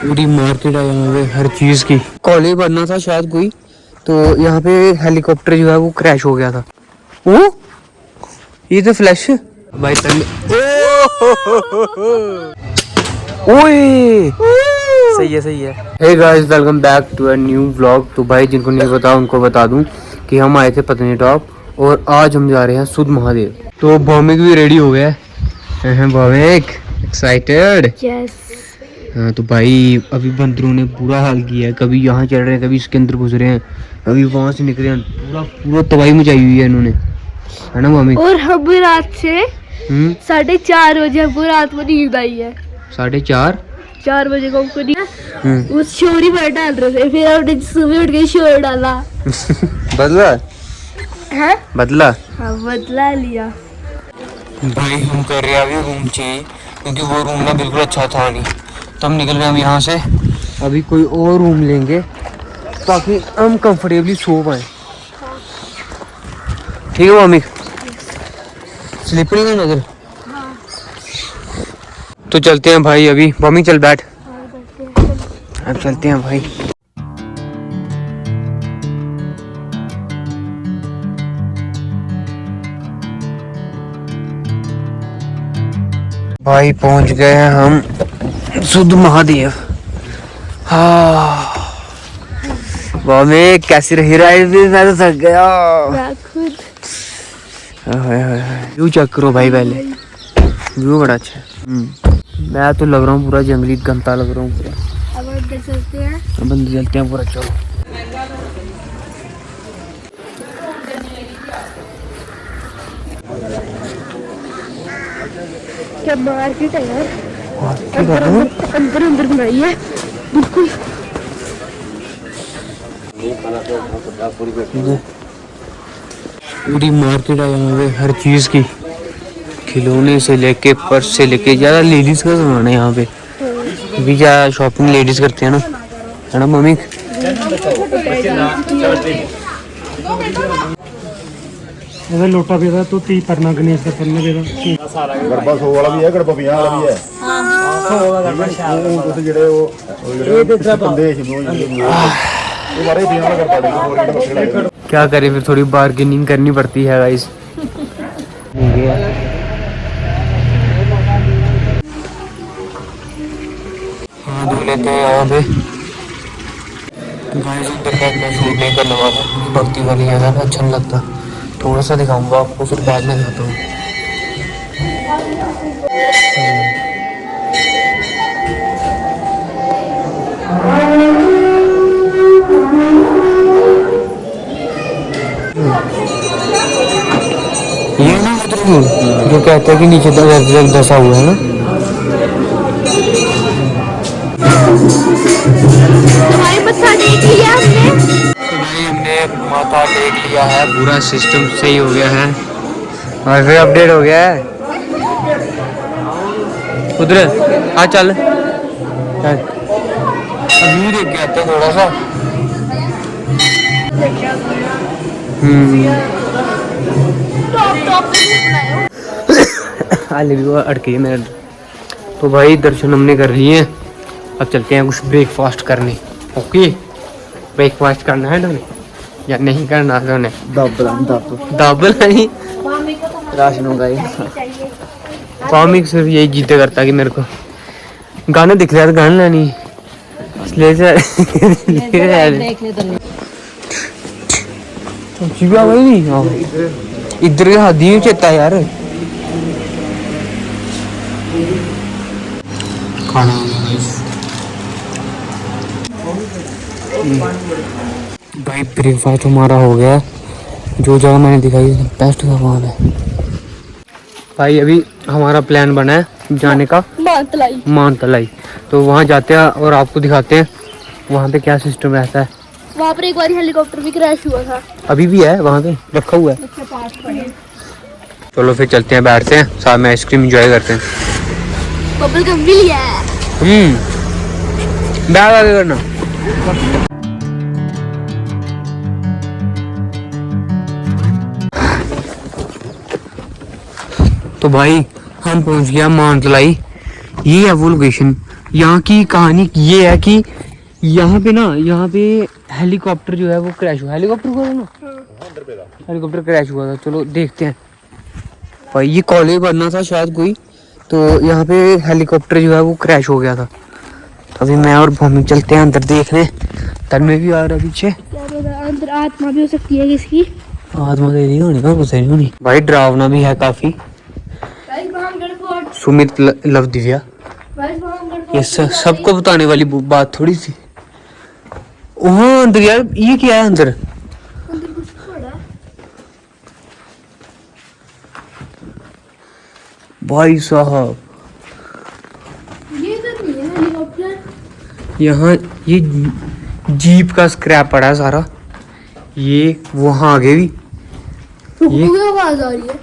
पूरी मार्केट है यहाँ पे हर चीज की। कॉलेज बनना था शायद कोई, तो यहाँ पे हेलीकॉप्टर जो है वो क्रैश हो गया था। वो ये तो फ्लैश भाई ओए सही है सही है। Hey guys welcome back to a new vlog. तो भाई जिनको नहीं पता उनको बता दूं कि हम आए थे पत्नीटॉप और आज हम जा रहे हैं सुध महादेव। तो भौमिक भी रेडी हो गया है। भौमिक एक्साइटेड? यस। हाँ तो भाई अभी बंदरों ने बुरा हाल किया है, कभी यहाँ चढ़ रहे हैं, कभी इसके अंदर घुस रहे हैं, कभी वहां से निकले हैं। पूरा पूरा तबाही मचाई हुई है इन्होंने, है ना मम्मी? और हम रात से 4:30 बजे हमको रात में नींद आई है। 4:30 बजे को हमको नींद, उस शोर ही पर डाल रहे थे, फिर हमने सुबह उठ के शोर डाला। बदला है बदला हाँ बदला लिया। भाई हम कर रहे हैं अभी रूम चाहिए, क्योंकि वो रूम ना बिल्कुल अच्छा था नहीं, तो हम निकल रहे हैं हम यहाँ से। अभी कोई और रूम लेंगे ताकि हम कंफर्टेबली सो पाए। ठीक है मम्मी? स्लीपर नहीं नजर। तो चलते हैं भाई अभी। मम्मी चल बैठ, अब चलते हैं भाई। भाई पहुंच गए हैं हम सुध महादेव। हाँ मम्मी कैसी रही राइड? मैं तो थक गया। व्यू चेक करो भाई, पहले व्यू बड़ा अच्छा है। मैं तो लग रहा हूँ पूरा जंगली घंटा लग रहा हूँ पूरा। अब अंदर चलते हैं। अब अंदर चलते हैं पूरा। चलो क्या मार्केट है यार, अंदर अंदर बनाई है बिल्कुल। पूरी मार्केट है यहाँ पे हर चीज की, खिलौने से लेके पर्स से लेके, ज्यादा लेडीज का सामान है यहाँ पे। अभी ज्यादा शॉपिंग लेडीज करते हैं ना, है ना मम्मी? ਇਹਦਾ ਲੋਟਾ ਵੀ ਇਹਦਾ ਤੂੰ ਤੀ ਪਰਨਾ ਗਣੇਸ਼ ਦਾ ਪਰਨਾ ਵੀ ਇਹਦਾ ਗੜਬਾ 100 ਵਾਲਾ ਵੀ ਹੈ, ਗੜਬਾ 50 ਵਾਲਾ ਵੀ ਹੈ। ਹਾਂ 100 ਵਾਲਾ ਗੜਬਾ ਸ਼ਾਇਦ ਉਹ ਜਿਹੜੇ ਉਹ ਜਿਹੜੇ ਸੰਦੇਸ਼ ਨੂੰ ਉਹ ਬਾਰੇ 50 ਵਾਲਾ ਗੜਬਾ ਦੇ ਹੋਰ ਕਿਹੜਾ ਬੱਕਰਾ ਲੱਗਦਾ। क्या करें फिर, थोड़ी बार्गेनिंग करनी पड़ती है गाइस। हाँ धो लेते हैं यहाँ पे गाइस। इधर का मैं शूट नहीं करने वाला, भक्ति वाली जगह ना अच्छा नहीं लगता। थोड़ा सा दिखाऊंगा आपको, फिर बाद में दिखाता हूँ। ये ना जो कहते हैं कि नीचे दसा हुआ है ना। तुम्हारी मत्था टेक लिया हमने। तो भाई हमने माथा टेक लिया है, पूरा सिस्टम सही हो गया है और फिर अपडेट हो गया है। उधर हाँ चल चल, अभी देख के आते हैं थोड़ा सा। अटके मेरे। तो भाई दर्शन हमने कर लिए हैं, अब चलते हैं कुछ ब्रेकफास्ट करने। ओके ब्रेकफास्ट करना है तुम्हें या नहीं करना? तुम्हें दाबल नहीं राशन होगा ये। कॉमिक सिर्फ यही जीते करता कि मेरे को गाने दिख रहा था, गाने लानी इसलिए इधर के हाथी में चेता यार खाना। भाई ब्रेकफास्ट हमारा हो गया। जो जगह मैंने दिखाई बेस्ट था वहाँ पे। भाई अभी हमारा प्लान बना है जाने का मानतलाई। तो वहाँ जाते हैं और आपको दिखाते हैं वहाँ पे क्या सिस्टम रहता है। वहाँ पर एक बार हेलीकॉप्टर भी क्रैश हुआ था, अभी भी है वहाँ पे रखा हुआ है। चलो फिर चलते हैं, बैठते हैं साथ में आइसक्रीम एंजॉय करते हैं। बबल गम भी लिया है। बैग आगे करना। तो भाई हम पहुंच गया मानतलाई। ये है वो लोकेशन, यहाँ की कहानी ये है कि यहाँ पे ना, यहाँ पे हेलीकॉप्टर जो है वो क्रैश हुआ। हेलीकॉप्टर हुआ था ना, हेलीकॉप्टर क्रैश हुआ था। चलो देखते हैं भाई, ये कॉलेज बनना था शायद कोई, तो यहाँ पे हेलीकॉप्टर जो है वो क्रैश हो गया था। अभी मैं और भूमि चलते हैं अंदर देखने। तन्मय भी आ रहा है पीछे। क्या पता अंदर आत्मा भी हो सकती है किसकी। आत्मा तो नहीं होनी, कहाँ नहीं होनी भाई, डरावना भी है काफी। सुमित लव दिव्या, ये सबको बताने वाली बात थोड़ी सी। वहाँ अंदर यार ये क्या है अंदर? भाई साहब ये तो नहीं है हेलीकॉप्टर। यहाँ ये जीप का स्क्रैप पड़ा है सारा। ये वहाँ आगे भी ये आवाज आ रही है।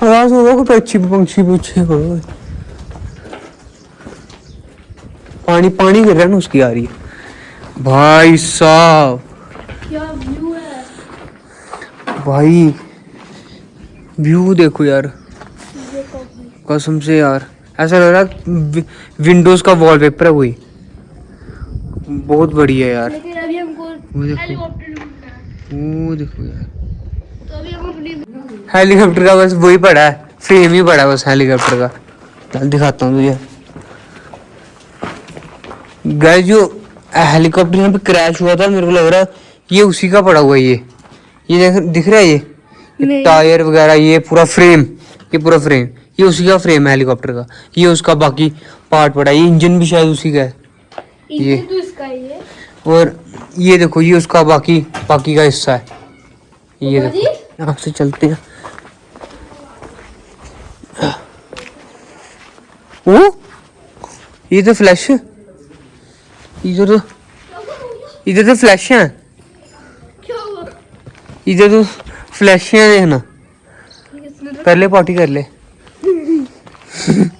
आवाज होगा कोई पक्षी पीछे हो। पानी पानी गिर रहा है ना, उसकी आ रही है। भाई साहब क्या व्यू है भाई, व्यू देखो यार, कसम से यार ऐसा लग रहा है विंडोज का वॉलपेपर है कोई। बहुत बढ़िया यार। लेकिन अभी हमको वो देखो, हेलीकॉप्टर ढूंढना है। वो देखो यार, तो अभी हम अपनी हेलीकॉप्टर का बस वही पड़ा है, फ्रेम ही पड़ा है बस हेलीकॉप्टर का। चल दिखाता हूँ तुझे गाइस, जो हेलीकॉप्टर यहाँ पे क्रैश हुआ था, मेरे को लग रहा है ये उसी का पड़ा हुआ है। ये देख दिख रहा है ये नहीं। टायर वगैरह, ये पूरा फ्रेम, ये पूरा फ्रेम, ये उसी का फ्रेम है हेलीकॉप्टर का। ये उसका बाकी पार्ट पड़ा है, ये इंजन भी शायद उसी का है। ये तो इसका ही है। और ये देखो, ये उसका बाकी का हिस्सा है। ये देखो, यहाँ से चलते हैं। ओ ये तो फ्लैश, इधर तो फ्लैश है, क्या हुआ? इधर तो फ्लैश है, देखना। पहले पॉटी कर ले।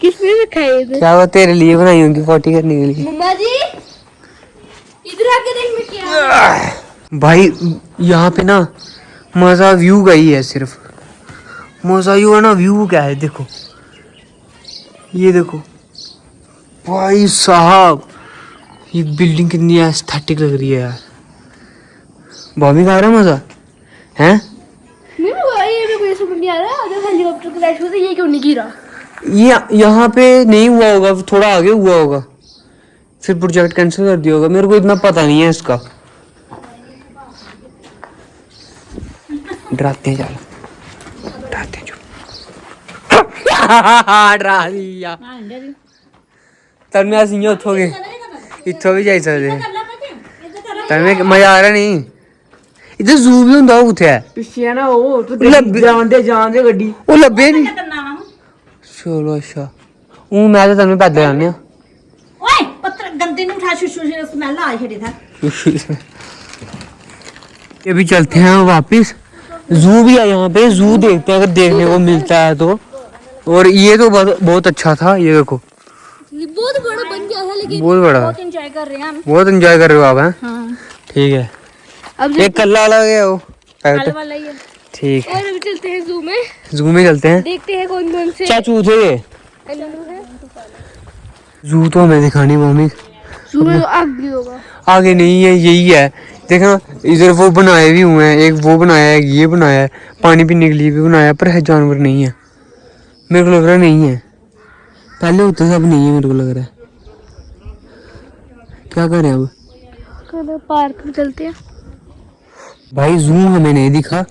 किसने रखा है इधर? क्या वो तेरे लिए बनाई होंगी पॉटी करने के लिए। मम्मा जी इधर आके देख मैं क्या। भाई यहाँ पे ना मजा व्यू का ही है, सिर्फ मजा यू है ना। व्यू क्या है देखो, ये देखो भाई साहब, ये बिल्डिंग कितनी एस्थेटिक लग रही है यार। बॉबी का आ रहा है मजा है। ये मेरे को ये समझ नहीं आ रहा, जब हेलीकॉप्टर क्रैश हुआ था ये क्यों नहीं गिरा? ये यहाँ पे नहीं हुआ होगा, थोड़ा आगे हुआ होगा, फिर प्रोजेक्ट कैंसिल कर दिया होगा। मेरे को इतना पता नहीं है इसका। डराते हैं, चलो डराते हैं, डरा दिया। तब मैं अस उठो गए, इथों भी जाई सकते तब में मजा आ रहा नहीं। इधर जू भी होंदा, उत्थे है ਪਿੱਛੇ ਹੈ ਨਾ ਉਹ ਤੂੰ ਲੱਭੇ- ਜਾਣਦੇ ਗੱਡੀ ਉਹ ਲੱਭੇ ਨਹੀਂ। चलो अच्छा, ਉਹ ਮੈਂ ਤਾਂ ਤੈਨੂੰ ਪੈਦਲ ਜਾਂਦੇ ਆ। ओए पत्थर गंदे नहीं उठा शुशु से स्मेल आ रही था। ये भी चलते हैं वापस। जू भी है यहाँ पे, जू देखते हैं अगर देखने को मिलता है तो। और ये तो बहुत अच्छा था, ये देखो ये बहुत बड़ा बन गया है, लेकिन बहुत बड़ा, बहुत एंजॉय कर रहे हैं हम। बहुत एंजॉय कर रहे हो आप हैं। हाँ ठीक है, अब एक कल्ला लग गया वो कल वाला ही है। ठीक है, और अभी चलते हैं जू में, जू में चलते हैं। देखते हैं कौन कौन से चाचू थे ये एनिमल है। जू तो हमें दिखानी मम्मी, जू में तो आगे होगा। आगे नहीं है, यही है। देखना इधर वो बनाए भी हुए हैं, एक वो बनाया है, ये बनाया है, पानी पीने के लिए भी बनाया है, पर है जानवर नहीं है। मेरे को लग रहा नहीं है, पहले होते सब नहीं है, मेरे को लग रहा है। क्या करें अब? कल पार्क में चलते हैं। भाई जू हमें नहीं दिखा,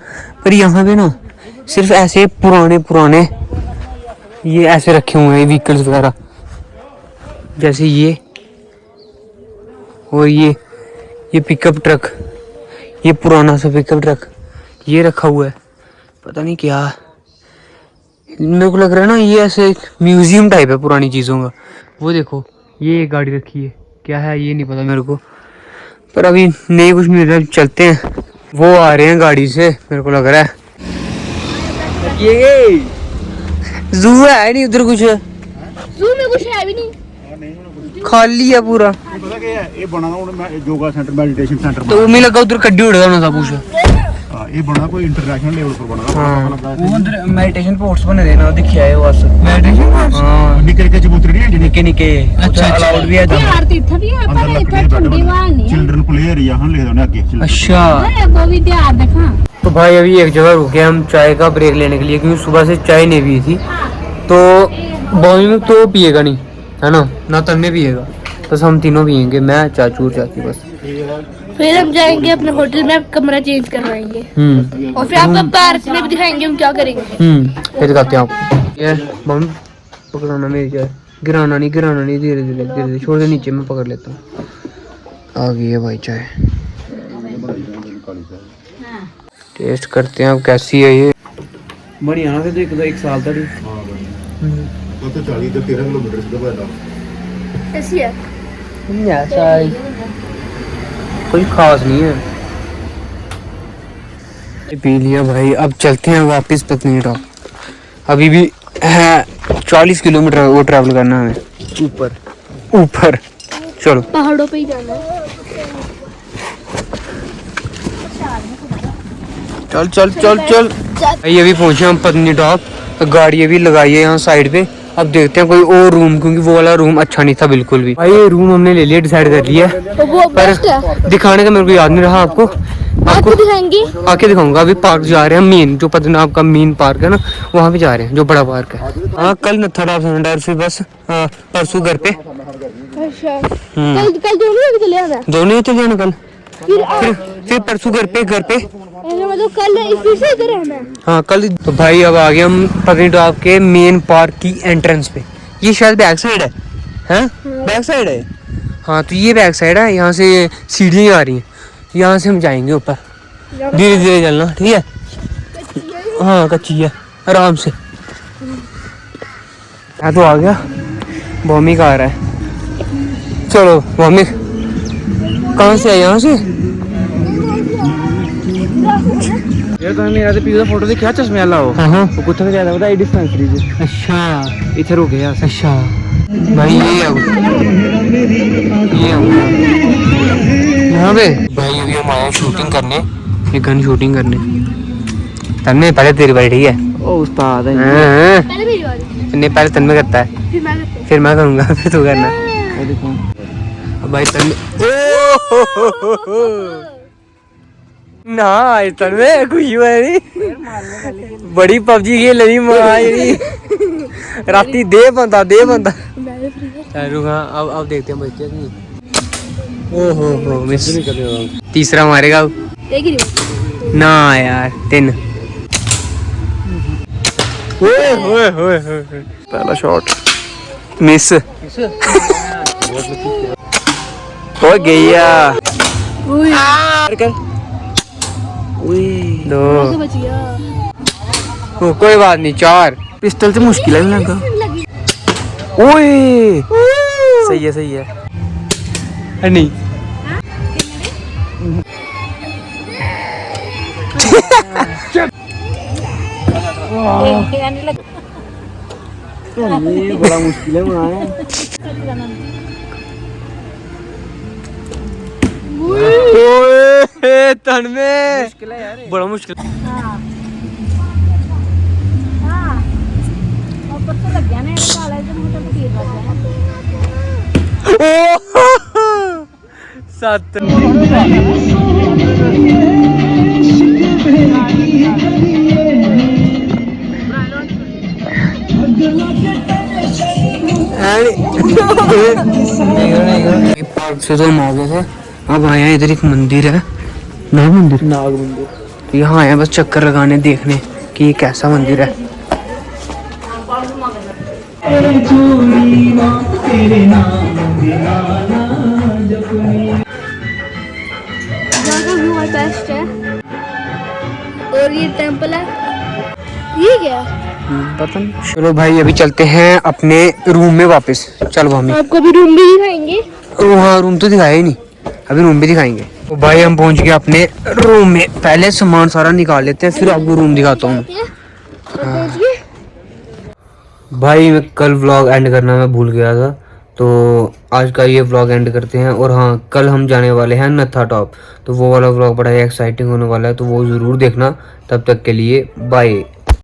पर यहाँ पे ना सिर्फ ऐसे पुराने ये ऐसे रखे हुए हैं व्हीकल्स वगैरह, जैसे ये और ये पिकअप ट्रक, ये पुराना सा पिकअप ट्रक ये रखा हुआ है। पता नहीं क्या, मेरे को लग रहा है ना ये ऐसे म्यूजियम टाइप है पुरानी चीज़ों का। वो देखो ये एक गाड़ी रखी है, क्या है ये नहीं पता मेरे को, पर अभी नहीं कुछ मिल रहा। चलते हैं, वो आ रहे हैं गाड़ी से, मेरे को लग रहा है। ये जू है नहीं उधर कुछ, जू में कुछ है भी नहीं। खाली है पूरा। पता क्या है ये बना हुआ योगा सेंटर मेडिटेशन सेंटर तो मैं लगा उधर कड्डी उड़दा होना सब कुछ। ये बना कोई इंटरनेशनल लेवल पर बना वो उधर मेडिटेशन पोस्ट बने देना दिखया है बस मेडिटेशन। हां निके निके चबूतरे नहीं निके निके अच्छा अलाउड भी है यार तीर्थ भी है पर इतना ठंडी वाल नहीं है। चिल्ड्रन प्ले एरिया हम लिख दोने आगे अच्छा अरे वो भी तैयार देखा। तो भाई अभी एक जगह रुके हम चाय का ब्रेक लेने के लिए क्योंकि सुबह से चाय नहीं पी थी। तो बॉमी में तो पिएगा नहीं है ना तन्ने पिएगा, बस हम तीनों पियेंगे, मैं चाचू और चाची बस। फिर हम जाएंगे अपने होटल में कमरा चेंज करवाएंगे और फिर आपका पार्क में भी दिखाएंगे हम क्या करेंगे। फिर दिखाते हैं आपको। ये बम पकड़ाना मेरी चाय, गिराना नहीं धीरे धीरे छोड़ दे नीचे, मैं पकड़ लेता हूँ। आ गई है भाई चाय, टेस्ट करते हैं अब कैसी है ये। बढ़िया ना, फिर एक साल तक तो 40 से 13 किलोमीटर सीधा पैदल ऐसी है कोई खास नहीं है। पी लिया भाई, अब चलते हैं वापस पत्नीटॉप। अभी भी है 40 किलोमीटर वो ट्रैवल करना है ऊपर चलो पहाड़ों पे ही जाना है। चल भाई अभी पहुंचे हम पत्नीटॉप। गाड़ी अभी लगाई है यहाँ साइड पे। अब देखते हैं कोई और रूम, क्योंकि वो वाला रूम अच्छा नहीं था बिल्कुल भी। भाई ये रूम हमने ले लिया, डिसाइड कर लिया तो वो पर बेस्ट है। दिखाने का मेरे को याद नहीं रहा आपको दिखाएंगे आके दिखाऊंगा। अभी पार्क जा रहे हैं, मेन जो पद्मनाभ का मेन पार्क है ना, वहाँ पे जा रहे हैं, जो बड़ा पार्क है। हाँ कल नथाटाप सेंटर से बस परसों घर पे। अच्छा कल दोनों ही चले आना कल फिर परसों घर पे मतलब कल फिर से इधर रहना है। हाँ कल। तो भाई अब आ गए हम पत्नीटॉप के मेन पार्क की एंट्रेंस पे। ये शायद बैक साइड है, बैक साइड है। हाँ तो ये बैक साइड है, यहाँ से सीढ़ियाँ आ रही हैं, यहाँ से हम जाएंगे ऊपर। धीरे धीरे चलना, ठीक है। हाँ कच्ची है, आराम से। मैं तो आ गया, भौमी का आ रहा है। चलो भौमी कहाँ से है? यहाँ से यार तो मेरा ते पीछे फोटो देखा चश्मे वाला हो हाँ वो कुत्ते में ज्यादा बताया डिस्पेंसरी से। अच्छा इधर हो गया। अच्छा भाई ये यहाँ पे भाई अभी हम आए शूटिंग करने, एक गन शूटिंग करने। तन्ने पहले तेरी बारी, ठीक है। ओ उस्ताद है पहले मेरी बारी, पहले तन्ने करता है, फिर मैं करूँगा, फिर तू करना। भाई तन्ने ना तन्ने खुशी हुई बड़ी पबजी खेल रही माँ राती दे बंदा रुका। अब देखते हैं बच्चे नहीं। ओहो मिस तीसरा मारेगा अब। एक ही ना यार 3। पहला शॉट मिस हो गया। दो बच गया। कोई बात नहीं, 4 पिस्टल से मुश्किल है लगा। ओए सही है नहीं ये बड़ा मुश्किल है बनाना। ओए तन्मे मुश्किल है यार, बड़ा मुश्किल। और पत्थर लग गया ना ये काला है, तो मुझे तीर लग गया। 7 पार्क से तो हम आ गए थे। अब आए हैं इधर एक मंदिर है, नाग मंदिर। तो यहाँ आए हैं बस चक्कर लगाने, देखने कि ये कैसा मंदिर है। बेस्ट है। और ये टेंपल है, ये क्या? पता नहीं। चलो भाई अभी चलते हैं अपने रूम में वापस। चलो हमें आपको भी रूम भी दिखाएंगे। हाँ रूम तो दिखाया ही नहीं, अभी रूम भी दिखाएंगे। तो भाई हम पहुंच गए अपने रूम में। पहले सामान सारा निकाल लेते हैं, फिर आपको रूम दिखाता हूँ। भाई मैं कल व्लॉग एंड करना मैं भूल गया था, तो आज का ये व्लॉग एंड करते हैं। और हाँ, कल हम जाने वाले हैं नत्था टॉप, तो वो वाला व्लॉग बड़ा ही एक्साइटिंग होने वाला है, तो वो ज़रूर देखना। तब तक के लिए बाय।